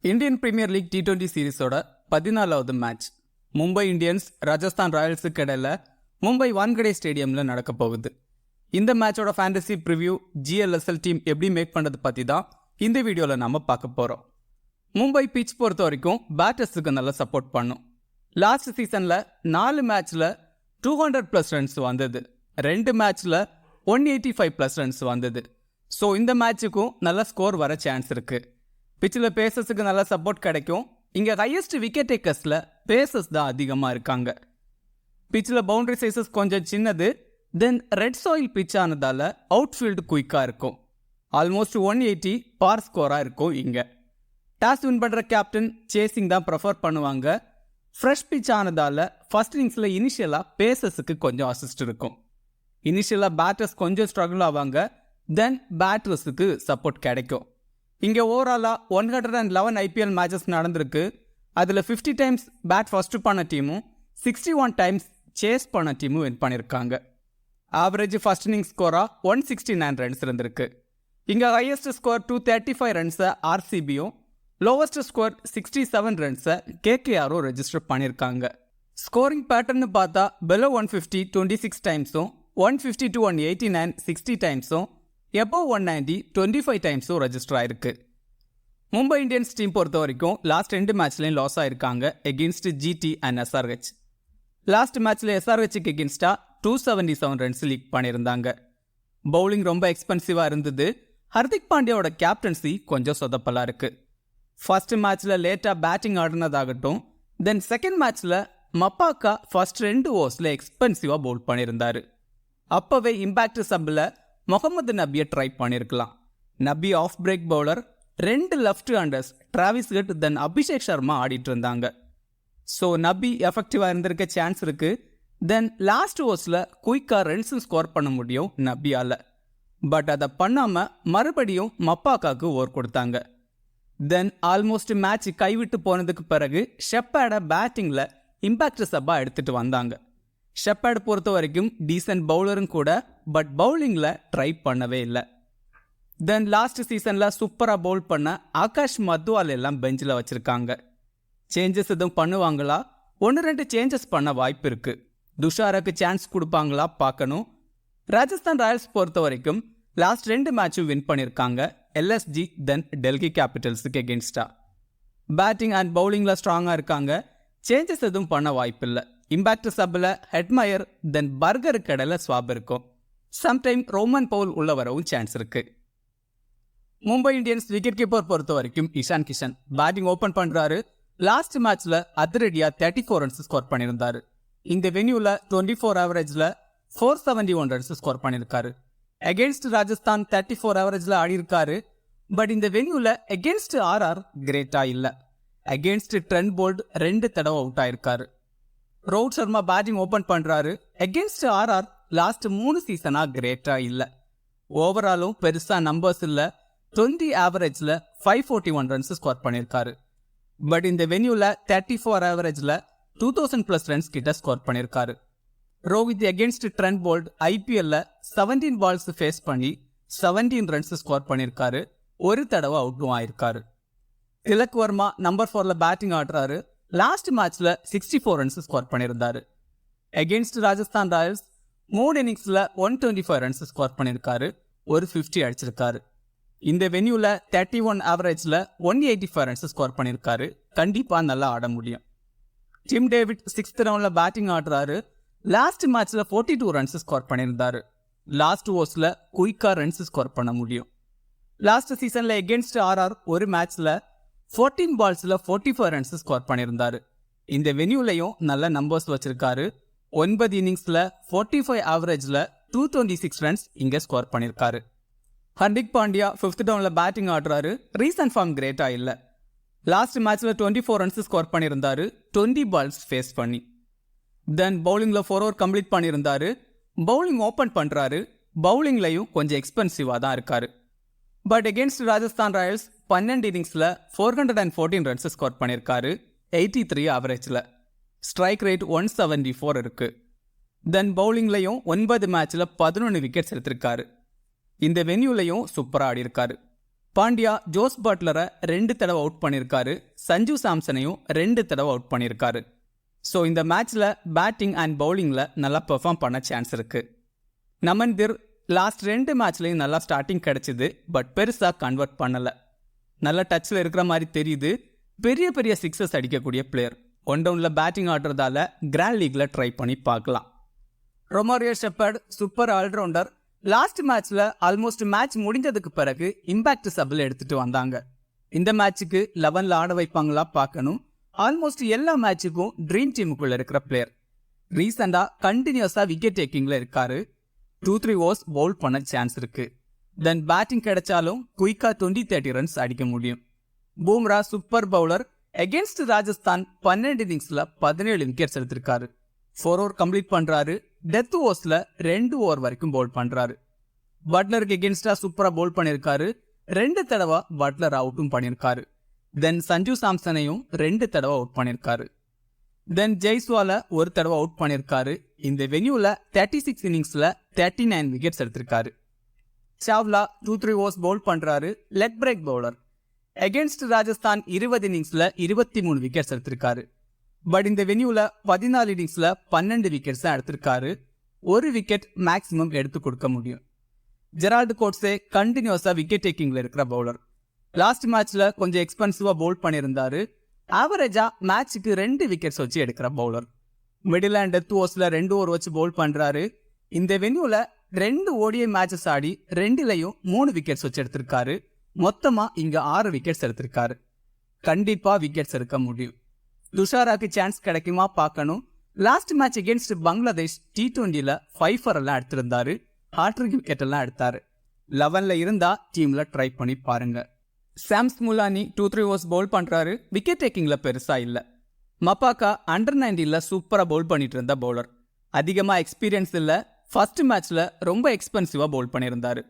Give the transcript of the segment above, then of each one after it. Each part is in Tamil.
இந்தியன் பிரீமியர் லீக் T20 சீரிஸோட 14வது மேட்ச் மும்பை இந்தியன்ஸ் ராஜஸ்தான் ராயல்ஸுக்கு இடையில மும்பை வான்கடே ஸ்டேடியம்ல நடக்க போகுது. இந்த மேட்சோட ஃபேண்டசி ப்ரிவ்யூ GLSL டீம் எப்படி மேக் பண்ணது பத்தி தான் இந்த வீடியோவில் நம்ம பார்க்க போறோம். மும்பை பிச் பொறுத்த வரைக்கும் பேட்டர்ஸுக்கு நல்லா சப்போர்ட் பண்ணும். லாஸ்ட் சீசன்ல 4 மேட்ச்ல 200+ ரன்ஸ் வந்தது, 2 மேட்ச்ல 185+ ரன்ஸ் வந்தது. ஸோ இந்த மேட்சுக்கும் நல்ல ஸ்கோர் வர சான்ஸ் இருக்கு. பிச்சில் பேசர்ஸுக்கு நல்ல சப்போர்ட் கிடைக்கும். இங்கே ஹையஸ்ட் விக்கெட் டேக்கர்ஸில் பேசர்ஸ் தான் அதிகமாக இருக்காங்க. பிச்சில் பவுண்டரி சைஸஸ் கொஞ்சம் சின்னது, தென் ரெட் சாயில் பிச் ஆனதால் அவுட்ஃபீல்டு குயிக்காக இருக்கும். ஆல்மோஸ்ட் 180 பார் ஸ்கோராக இருக்கும். இங்கே டாஸ் வின் பண்ணுற கேப்டன் சேசிங் தான் ப்ரிஃபர் பண்ணுவாங்க. ஃப்ரெஷ் பிச் ஆனதால் ஃபர்ஸ்ட் இன்னிங்ஸில் இனிஷியலாக பேசர்ஸுக்கு கொஞ்சம் அசிஸ்ட் இருக்கும். இனிஷியலாக பேட்டர்ஸ் கொஞ்சம் ஸ்ட்ரகிள் ஆவாங்க, தென் பேட்டர்ஸுக்கு சப்போர்ட் கிடைக்கும். இங்கே ஓவராலாக 111 IPL மேட்சஸ் நடந்திருக்கு. அதில் 50 டைம்ஸ் பேட் ஃபர்ஸ்ட் பண்ண டீமும் 61 டைம்ஸ் சேஸ் பண்ண டீமும் வின் பண்ணியிருக்காங்க. ஆவரேஜ் ஃபர்ஸ்ட் இன்னிங்ஸ் ஸ்கோராக 169 ரன்ஸ் இருந்திருக்கு. இங்கே ஹையஸ்ட் ஸ்கோர் 235 ரன்ஸை RCBயும், லோவஸ்ட் ஸ்கோர் 67 ரன்ஸை KKRம் ரெஜிஸ்டர் பண்ணியிருக்காங்க. ஸ்கோரிங் பேட்டர்னு பார்த்தா below 150 26 டைம்ஸும், 150 to 189 60 டைம்ஸும், above 190 25 டைம்ஸும் ரெஜிஸ்டர் ஆயிருக்கு. மும்பை இந்தியன்ஸ் டீம் பொறுத்த வரைக்கும் லாஸ்ட் 2 மேட்ச்லையும் லாஸ் ஆயிருக்காங்க against GT and SRH. Last மேட்ச்ல SRHக்கு எகென்ஸ்டா 277 ரன்ஸ் லீக் பண்ணியிருந்தாங்க. பவுலிங் ரொம்ப எக்ஸ்பென்சிவாக இருந்தது. ஹர்திக் பாண்டியாவோட கேப்டன்சி கொஞ்சம் சொதப்பலா இருக்கு. ஃபர்ஸ்ட் மேட்ச்ல லேட்டாக பேட்டிங் ஆடினதாகட்டும், தென் செகண்ட் மேட்ச்ல மப்பாக்கா ஃபர்ஸ்ட் 2 ஓவர்ஸில் எக்ஸ்பென்சிவாக பவுல் பண்ணியிருந்தாரு. அப்போவே இம்பாக்ட் சப்பில் முகமது நபியை ட்ரை பண்ணியிருக்கலாம். Nabi off break bowler, 2 left handers Travis Head then Abhishek Sharma ஆடிட்டு இருந்தாங்க. ஸோ நபி எஃபெக்டிவாக இருந்திருக்க சான்ஸ் இருக்கு. தென் லாஸ்ட் ஓவர்ஸில் குயிக்காக ரன்ஸும் ஸ்கோர் பண்ண முடியும் நபியால். பட் அதை பண்ணாமல் மறுபடியும் மப்பாக்காவுக்கு ஓவர் கொடுத்தாங்க. தென் ஆல்மோஸ்ட் மேட்ச் கைவிட்டு போனதுக்கு பிறகு ஷெப்பர்டை பேட்டிங்கில் இம்பாக்ட் சப்பாக எடுத்துகிட்டு வந்தாங்க. ஷெப்பர்ட் பொறுத்த வரைக்கும் டீசன்ட் பவுலரும் கூட, பட் பவுலிங்கில் ட்ரை பண்ணவே இல்லை. தென் லாஸ்ட் சீசனில் சூப்பராக பவுல் பண்ண ஆகாஷ் மத்வால் எல்லாம் பெஞ்சில் வச்சுருக்காங்க. சேஞ்சஸ் எதுவும் பண்ணுவாங்களா? 1-2 சேஞ்சஸ் பண்ண வாய்ப்பு இருக்குது. துஷாராக்கு சான்ஸ் கொடுப்பாங்களா பார்க்கணும். ராஜஸ்தான் ராயல்ஸ் பொறுத்த வரைக்கும் லாஸ்ட் 2 மேட்சும் வின் பண்ணியிருக்காங்க LSG தென் டெல்லி கேபிட்டல்ஸுக்கு எகென்ஸ்டா. பேட்டிங் அண்ட் பவுலிங்கில் ஸ்ட்ராங்காக இருக்காங்க. சேஞ்சஸ் எதுவும் பண்ண வாய்ப்பு இல்லை. இம்பாக்ட் சப்பில் ஹெட்மயர் தென் பர்கருக்கு இடையில ஸ்வாப் இருக்கும். சம்டைம் ரோமன் பவுல் உள்ள வரவும் சான்ஸ் இருக்கு. மும்பை இந்தியன்ஸ் விக்கெட் கீப்பர் பொறுத்த வரைக்கும் இஷான் கிஷன் பேட்டிங் ஓப்பன் பண்றாரு. லாஸ்ட் மேட்ச்ல அதிரடியா 34 ரன்ஸ் ஸ்கோர் பண்ணியிருந்தாரு. இந்த வென்யூல 24 ஆவரேஜ்ல 471 ரன்ஸ் ஸ்கோர் பண்ணியிருக்காரு. அகெயின்ஸ்ட் ராஜஸ்தான் 34 ஆவரேஜ்ல ஆடி இருக்காரு. பட் இந்த வென்யூல அகெயின்ஸ்ட் RR கிரேட்டா இல்ல. அகெயின்ஸ்ட் ட்ரெண்ட் போல்ட் 2 தடவை அவுட் ஆயிருக்காரு. ரோஹித் சர்மா பேட்டிங் ஓப்பன் பண்றாரு. அகெயின்ஸ்ட் RR லாஸ்ட் 3 சீசனா கிரேட்டா இல்ல. ஓவராலும் பெருசா நம்பர்ஸ் இல்ல. 20 ஆவரேஜ்ல 541 ரன்ஸ் ஸ்கோர் பண்ணியிருக்காரு. பட் இந்த வென்யூல 34 ஆவரேஜ்ல 2000+ ரன்ஸ் கிட்ட ஸ்கோர் பண்ணியிருக்காரு. ரோஹித் அகெயின்ஸ்ட் ட்ரெண்ட் போல்ட் IPLல 17 பால்ஸ் ஃபேஸ் பண்ணி 17 ரன்ஸ் ஸ்கோர் பண்ணியிருக்காரு. ஒரு தடவை அவுட்டும் ஆயிருக்காரு. திலக் வர்மா நம்பர் 4ல பேட்டிங் ஆடுறாரு. லாஸ்ட் மேட்ச்ல 64 ரன்ஸ் ஸ்கோர் பண்ணியிருந்தாரு. அகெயின்ஸ்ட் ராஜஸ்தான் ராயல்ஸ் 3 இன்னிங்ஸ்ல 125 ரன்ஸ் ஸ்கோர் பண்ணியிருக்காரு. ஒரு 50 அடிச்சிருக்காரு. இந்த வென்யூல 31 ஆவரேஜ்ல 185 ரன்ஸ் ஸ்கோர் பண்ணியிருக்காரு. கண்டிப்பா நல்லா ஆட முடியும். டிம் டேவிட் 6th ரவுண்ட்ல பேட்டிங் ஆடுறாரு. லாஸ்ட் மேட்ச்ல 42 ரன்ஸ் ஸ்கோர் பண்ணியிருந்தாரு. லாஸ்ட் ஓவர்ஸ்ல குயிக்கா ரன்ஸ் ஸ்கோர் பண்ண முடியும். லாஸ்ட் சீசன்ல அகெயின்ஸ்ட் RR ஒரு மேட்ச்ல 14 பால்ஸ்ல 45 ரன்ஸ் ஸ்கோர் பண்ணியிருந்தாரு. இந்த வென்யூலையும் நல்ல நம்பர்ஸ் வச்சிருக்காரு. 9 இன்னிங்ஸ்ல 45 ஆவரேஜ்ல 226 ரன்ஸ் இங்க ஸ்கோர் பண்ணியிருக்காரு. ஹர்திக் பாண்டியா 5th டவுன்ல பேட்டிங் ஆடுறாரு. ரீசன்ட் ஃபார்ம் கிரேட்டா இல்ல. லாஸ்ட் மேட்ச்ல 24 ரன்ஸ் ஸ்கோர் பண்ணியிருந்தாரு 20 பால்ஸ் ஃபேஸ் பண்ணி. தென் பவுலிங்ல 4 ஓவர் கம்ப்ளீட் பண்ணியிருந்தாரு. பவுலிங் ஓப்பன் பண்றாரு. பவுலிங்லையும் கொஞ்சம் எக்ஸ்பென்சிவா தான் இருக்காரு. But against Rajasthan Royals 12 இன்னிங்ஸ்ல 414 runs score பண்ணியிருக்காரு. 83 ஆவரேஜ்ல. ஸ்ட்ரைக் ரேட் 174 இருக்கு. தென் பவுலிங்லையும் 9 மேட்ச்ல 11 விக்கெட்ஸ் எடுத்திருக்காரு. இந்த வென்யூலையும் சூப்பராக ஆடி இருக்காரு. பாண்டியா ஜோஸ் பட்லரை 2 தடவை அவுட் பண்ணியிருக்காரு. சஞ்சு சாம்சனையும் 2 தடவை அவுட் பண்ணியிருக்காரு. ஸோ இந்த மேட்ச்சில் பேட்டிங் அண்ட் பவுலிங்கில் நல்லா பெர்ஃபார்ம் பண்ண சான்ஸ் இருக்குது. நமன்தீர் லாஸ்ட் 2 மேட்ச்லையும் நல்லா ஸ்டார்டிங் கிடச்சிது. பட் பெருசாக கன்வெர்ட் பண்ணலை. நல்ல டச்சில் இருக்கிற மாதிரி தெரியுது. பெரிய பெரிய சிக்ஸஸ் அடிக்கக்கூடிய பிளேயர். ஒன் டவுனில் பேட்டிங் ஆடுறதால கிராண்ட் லீக்ல ட்ரை பண்ணி பார்க்கலாம். Romario Shepherd super allrounder. Last மேட்ச்ல ஆல்மோஸ்ட் மேட்ச் முடிஞ்சதுக்கு பிறகு இம்பாக்ட் சப்ல எடுத்துட்டு வந்தாங்க. இந்த மேட்சுக்கு 11ல ஆட வைப்பாங்களா பார்க்கணும். ஆல்மோஸ்ட் எல்லா மேட்சுக்கும் ட்ரீம் டீமுக்குள்ள இருக்கிற பிளேயர். ரீசெண்டா கண்டினியூஸா விக்கெட் டேக்கிங்ல இருக்காரு. 2-3 ஓவர்ஸ் பவுல் பண்ண சான்ஸ் இருக்கு. தென் பேட்டிங் கிடைச்சாலும் குயிக்கா 20-30 ரன்ஸ் அடிக்க முடியும். Bumrah super bowler. Against Rajasthan 12 இன்னிங்ஸ்ல 17 wickets எடுத்திருக்காரு. 4 ஓவர் கம்ப்ளீட் பண்றாரு. டெத் ஓவர்ஸ்ல 2 ஓவர் வரைக்கும் பவுல் பண்றாரு. பட்லருக்கு எகென்ஸ்டா சூப்பரா பவுல் பண்ணிருக்காரு. 2 தடவை பட்லர் அவுட்டும் பண்ணிருக்காரு. தென் சஞ்சு சாம்சனையும் 2 தடவை அவுட் பண்ணிருக்காரு. தென் ஜெய்ஸ்வால 1 தடவை அவுட் பண்ணிருக்காரு. இந்த வென்யூல 36 இன்னிங்ஸ்ல 39 விக்கெட்ஸ் எடுத்திருக்காரு. சாவ்லா 2-3 ஓவர்ஸ் பவுல் பண்றாரு. Leg break bowler. Against Rajasthan 20 இன்னிங்ஸ்ல 23 wickets எடுத்திருக்காரு. பட் இந்த வென்யூல 14 இன்னிங்ஸ்ல 12 விக்கெட்ஸ் தான் எடுத்திருக்காரு. 1 விக்கெட் மேக்ஸிமம் எடுத்து கொடுக்க முடியும். ஜெரால்டு கோட்ஸே கண்டினியூஸா விக்கெட் டேக்கிங்ல இருக்கிற பவுலர். லாஸ்ட் மேட்ச்ல கொஞ்சம் எக்ஸ்பென்சிவா பவுல் பண்ணியிருந்தாரு. ஆவரேஜா மேட்சுக்கு 2 விக்கெட்ஸ் வச்சு எடுக்கிற பவுலர். மிடில் அண்ட் டெத் ஓவர்ஸ்ல 2 ஓவர் வச்சு பவுல் பண்றாரு. இந்த வென்யூல 2 ODI மேட்சஸ் ஆடி 2லையும் 3 விக்கெட்ஸ் வச்சு எடுத்திருக்காரு. மொத்தமா இங்க 6 விக்கெட்ஸ் எடுத்திருக்காரு. கண்டிப்பா விக்கெட்ஸ் எடுக்க முடியும். துஷாராக்கு சான்ஸ் கிடைக்குமா பார்க்கணும். லாஸ்ட் மேட்ச் அகேன்ஸ்ட் பங்களாதேஷ் T20ல 5 எல்லாம் எடுத்திருந்தாரு. ஹாட்ரிக் விக்கெட் எல்லாம் எடுத்தாரு. 11ல இருந்தா டீம்ல ட்ரை பண்ணி பாருங்க. சாம்ஸ் முலானி 2-3 ஓவர்ஸ் பவுல் பண்றாரு. விக்கெட் டேக்கிங்ல பெருசா இல்ல. மப்பாக்கா அண்டர் 19ல சூப்பரா பவுல் பண்ணிட்டு இருந்த பவுலர். அதிகமா எக்ஸ்பீரியன்ஸ் இல்ல. ஃபர்ஸ்ட் மேட்ச்ல ரொம்ப எக்ஸ்பென்சிவா பவுல் பண்ணியிருந்தாரு.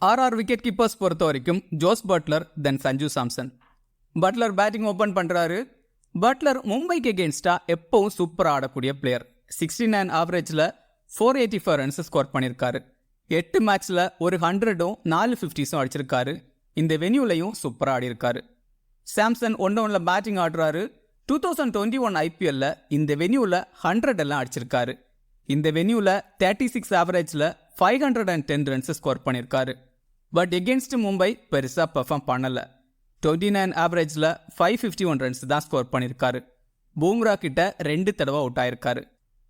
RR விக்கெட் கீப்பர்ஸ் பொறுத்த வரைக்கும் Jos Buttler then Sanju Samson. Buttler batting open பண்றாரு. பட்லர் மும்பைக்கு எகென்ஸ்டா எப்பவும் சூப்பராக ஆடக்கூடிய பிளேயர். 69 ஆவரேஜில் 484 ரன்ஸ் ஸ்கோர் பண்ணியிருக்காரு. 8 மேட்ச்சில் ஒரு 100ம் 4 50ஸும் அடிச்சிருக்காரு. இந்த வென்யூலையும் சூப்பராக ஆடியிருக்காரு. சாம்சன் ஒன் டவுனில் பேட்டிங் ஆடுறாரு. 2021 IPLல இந்த வென்யூவில் 100 எல்லாம் அடிச்சிருக்காரு. இந்த வென்யூவில் 36 ஆவரேஜில் 510 ரன்ஸ் ஸ்கோர் பண்ணியிருக்காரு. பட் எகென்ஸ்ட் மும்பை பெருசாக பெர்ஃபார்ம் பண்ணலை. 29 ஆவரேஜில் 551 ரன்ஸ் தான் ஸ்கோர் பண்ணியிருக்காரு. பூம்ரா கிட்ட 2 தடவை அவுட் ஆயிருக்காரு.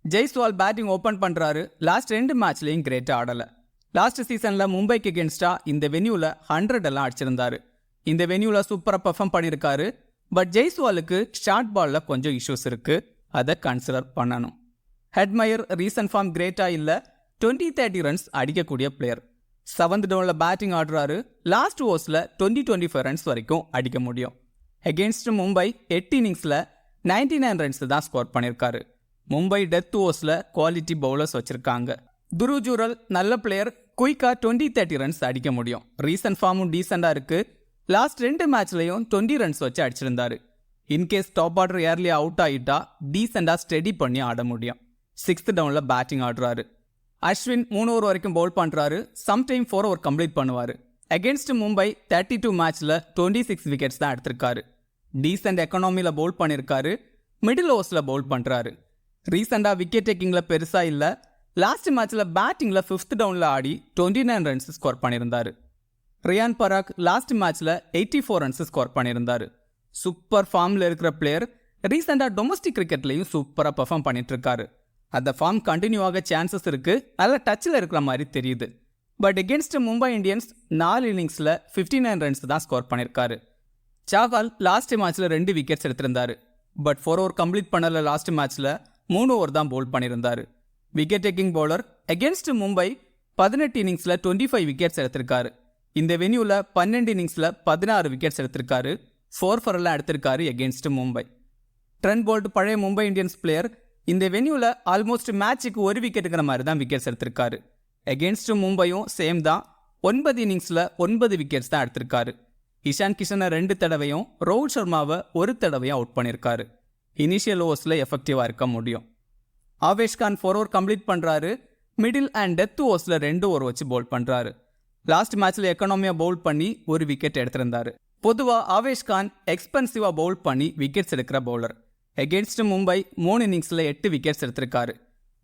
ஜெய்ஸ்வால் பேட்டிங் ஓப்பன் பண்ணுறாரு. லாஸ்ட் 2 மேட்ச்லையும் கிரேட்டாக ஆடலை. லாஸ்ட் சீசனில் மும்பைக்கு எகென்ஸ்டா இந்த வென்யூவில் 100 எல்லாம் அடிச்சிருந்தாரு. இந்த வென்யூவில் சூப்பராக பெர்ஃபார்ம் பண்ணியிருக்காரு. பட் ஜெய்ஸ்வாலுக்கு ஷார்ட் பாலில் கொஞ்சம் இஷ்யூஸ் இருக்குது. அதை கன்சிடர் பண்ணணும். ஹெட்மயர் ரீசன்ட் ஃபார்ம் கிரேட்டாக இல்லை. 20-30 ரன்ஸ் அடிக்கக்கூடிய பிளேயர். 7th டவுனில் பேட்டிங் ஆடுறாரு. லாஸ்ட் ஓவர்ஸில் 20-25 ரன்ஸ் வரைக்கும் அடிக்க முடியும். அகென்ஸ்ட் மும்பை 8 இன்னிங்ஸில் 99 ரன்ஸ் தான் ஸ்கோர் பண்ணியிருக்காரு. மும்பை டெத் ஓவர்ஸில் குவாலிட்டி பவுலர்ஸ் வச்சிருக்காங்க. துருவ் ஜூரல் நல்ல பிளேயர். குயிக்காக 20-30 ரன்ஸ் அடிக்க முடியும். ரீசன்ட் ஃபார்மும் டீசெண்டாக இருக்கு. லாஸ்ட் 2 மேட்ச்லையும் 20 ரன்ஸ் வச்சு அடிச்சிருந்தாரு. In case top order early out ஆகிட்டா டீசெண்டாக ஸ்டெடி பண்ணி ஆட முடியும். 6th டவுனில் பேட்டிங் ஆடுறாரு. அஸ்வின் 3 ஓவர் வரைக்கும் பவுல் பண்ணுறாரு. சம்டைம் 4 ஓவர் கம்ப்ளீட் பண்ணுவார். அகேன்ஸ்ட் மும்பை 32 மேட்ச்சில் 26 விக்கெட்ஸ் தான் எடுத்திருக்காரு. டீசெண்ட் எக்கனாமியில் பவுல் பண்ணியிருக்காரு. மிடில் ஓவர்ஸில் பவுல் பண்ணுறாரு. ரீசெண்டாக விக்கெட் டேக்கிங்கில் பெருசாக இல்லை. லாஸ்ட் மேட்ச்சில் பேட்டிங்கில் 5th டவுனில் ஆடி 29 ரன்ஸ் ஸ்கோர் பண்ணியிருந்தார். ரியான் பராக் லாஸ்ட் மேட்ச்சில் 84 ரன்ஸ் ஸ்கோர் பண்ணியிருந்தார். சூப்பர் ஃபார்மில் இருக்கிற பிளேயர். ரீசெண்டாக டொமஸ்டிக் கிரிக்கெட்லையும் சூப்பராக பெர்ஃபார்ம் பண்ணிட்டு இருக்காரு. அந்த ஃபார்ம் கண்டினியூ ஆக சான்சஸ் இருக்கு. நல்ல டச்சில் இருக்கிற மாதிரி தெரியுது. பட் எகென்ஸ்ட் மும்பை இந்தியன்ஸ் 4 இன்னிங்ஸில் 59 ரன்ஸ் தான் ஸ்கோர் பண்ணியிருக்காரு. சாகால் லாஸ்ட் மேட்ச்சில் 2 விக்கெட்ஸ் எடுத்திருந்தாரு. பட் 4 ஓவர் கம்ப்ளீட் பண்ணல. லாஸ்ட் மேட்ச்சில் 3 ஓவர் தான் பவுல் பண்ணியிருந்தாரு. Wicket taking bowler. Against Mumbai 18 இன்னிங்ஸில் 25 விக்கெட்ஸ் எடுத்திருக்காரு. இந்த வென்யூவில் 12 இன்னிங்ஸில் 16 விக்கெட்ஸ் எடுத்திருக்காரு. 4 எல்லாம் எடுத்திருக்காரு எகென்ஸ்ட் மும்பை. ட்ரெண்ட் போல்ட் பழைய மும்பை இந்தியன்ஸ் பிளேயர். இந்த வென்யூவில் ஆல்மோஸ்ட் மேட்சுக்கு 1 விக்கெட்டுங்கிற மாதிரி தான் விக்கெட்ஸ் எடுத்திருக்காரு. அகென்ஸ்ட் மும்பையும் சேம் தான். 9 இன்னிங்ஸில் 9 விக்கெட்ஸ் தான் எடுத்திருக்காரு. இஷான் கிஷனை 2 தடவையும் ரோஹித் சர்மாவை 1 தடவையும் அவுட் பண்ணியிருக்காரு. இனிஷியல் ஓவர்ஸில் எஃபெக்டிவாக இருக்க முடியும். ஆவேஷ் கான் 4 ஓவர் கம்ப்ளீட் பண்ணுறாரு. மிடில் அண்ட் டெத் ஓவர்ஸில் 2 ஓவர் வச்சு பவுல் பண்ணுறாரு. லாஸ்ட் மேட்ச்சில் எக்கனாமியாக பவுல் பண்ணி ஒரு விக்கெட் எடுத்திருந்தார். பொதுவாக ஆவேஷ் கான் எக்ஸ்பென்சிவாக பவுல் பண்ணி விக்கெட்ஸ் எடுக்கிற பவுலர். எகென்ஸ்ட் மும்பை 3 இன்னிங்ஸில் 8 விக்கெட்ஸ் எடுத்திருக்காரு.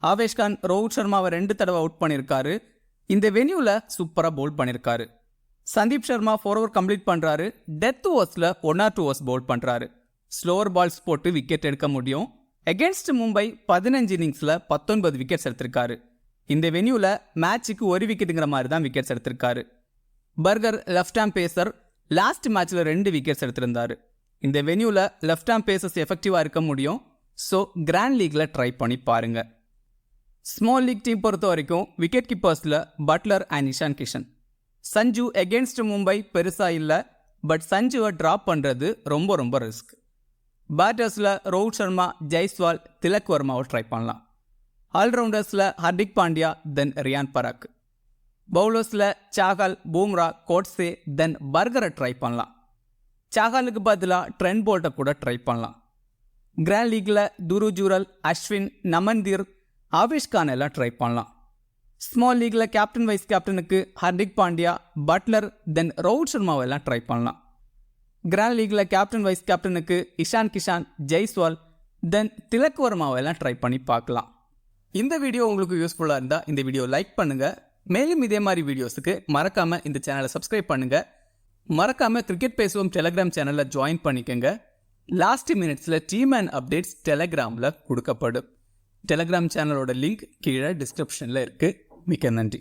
ஆவேஷ் கான் ரோஹித் சர்மாவை 2 தடவை அவுட் பண்ணியிருக்காரு. இந்த வென்யூவில் சூப்பராக பவுல் பண்ணியிருக்காரு. சந்தீப் சர்மா 4 ஓவர் கம்ப்ளீட் பண்ணுறாரு. டெத் ஓவர்ஸில் 1 or 2 overs பவுல் பண்ணுறாரு. ஸ்லோவர் பால்ஸ் போட்டு விக்கெட் எடுக்க முடியும். எகென்ஸ்ட் மும்பை 15 இன்னிங்ஸில் 19 விக்கெட்ஸ் எடுத்திருக்காரு. இந்த வென்யூவில் மேட்சுக்கு 1 விக்கெட்டுங்கிற மாதிரி தான் விக்கெட்ஸ் எடுத்திருக்காரு. Burger left arm pacer last மேட்ச்சில் 2 விக்கெட்ஸ் எடுத்திருந்தாரு. இந்த வென்யூவில் லெஃப்ட் ஹேம் பேசர்ஸ் எஃபெக்டிவாக இருக்க முடியும். ஸோ கிராண்ட் லீக்கில் ட்ரை பண்ணி பாருங்க. ஸ்மால் லீக் டீம் பொறுத்த வரைக்கும் விக்கெட் கீப்பர்ஸில் Buttler and Ishan Kishan. Sanju against Mumbai பெருசாக இல்லை, பட் சஞ்சுவை ட்ராப் பண்ணுறது ரொம்ப ரொம்ப ரிஸ்க். பேட்டர்ஸில் ரோஹித் சர்மா, ஜெய்ஸ்வால், திலக் வர்மாவை ட்ரை பண்ணலாம். ஆல்ரவுண்டர்ஸில் ஹர்திக் பாண்டியா, தென் ரியான் பராக். பவுலர்ஸில் சாகல், பூம்ரா, கோட்ஸே, தென் பர்கரை ட்ரை பண்ணலாம். சாகலுக்கு பதிலாக ட்ரெண்ட் போல்ட்டை கூட ட்ரை பண்ணலாம். கிராண்ட் லீக்கில் துரு ஜூரல், அஸ்வின், நமன்தீர், ஆவேஷ் கான் எல்லாம் ட்ரை பண்ணலாம். ஸ்மால் லீக்கில் கேப்டன் வைஸ் கேப்டனுக்கு ஹர்திக் பாண்டியா, பட்லர், தென் ரோஹித் சர்மாவெல்லாம் ட்ரை பண்ணலாம். கிராண்ட் லீக்கில் கேப்டன் வைஸ் கேப்டனுக்கு இஷான் கிஷான், ஜெய்ஸ்வால், தென் திலக் வர்மாவெல்லாம் ட்ரை பண்ணி பார்க்கலாம். இந்த வீடியோ உங்களுக்கு யூஸ்ஃபுல்லாக இருந்தால் இந்த வீடியோ லைக் பண்ணுங்கள். மேலும் இதே மாதிரி வீடியோஸுக்கு மறக்காமல் இந்த சேனலை சப்ஸ்கிரைப் பண்ணுங்கள். மறக்காமல் கிரிக்கெட் பேசுவோம் டெலகிராம் சேனலில் ஜாயின் பண்ணிக்கோங்க. லாஸ்ட் மினிட்ஸில் டீம் அண்ட் அப்டேட்ஸ் டெலகிராமில் கொடுக்கப்படும். டெலகிராம் சேனலோட லிங்க் கீழே டிஸ்கிரிப்ஷனில் இருக்குது. மிக்க நன்றி.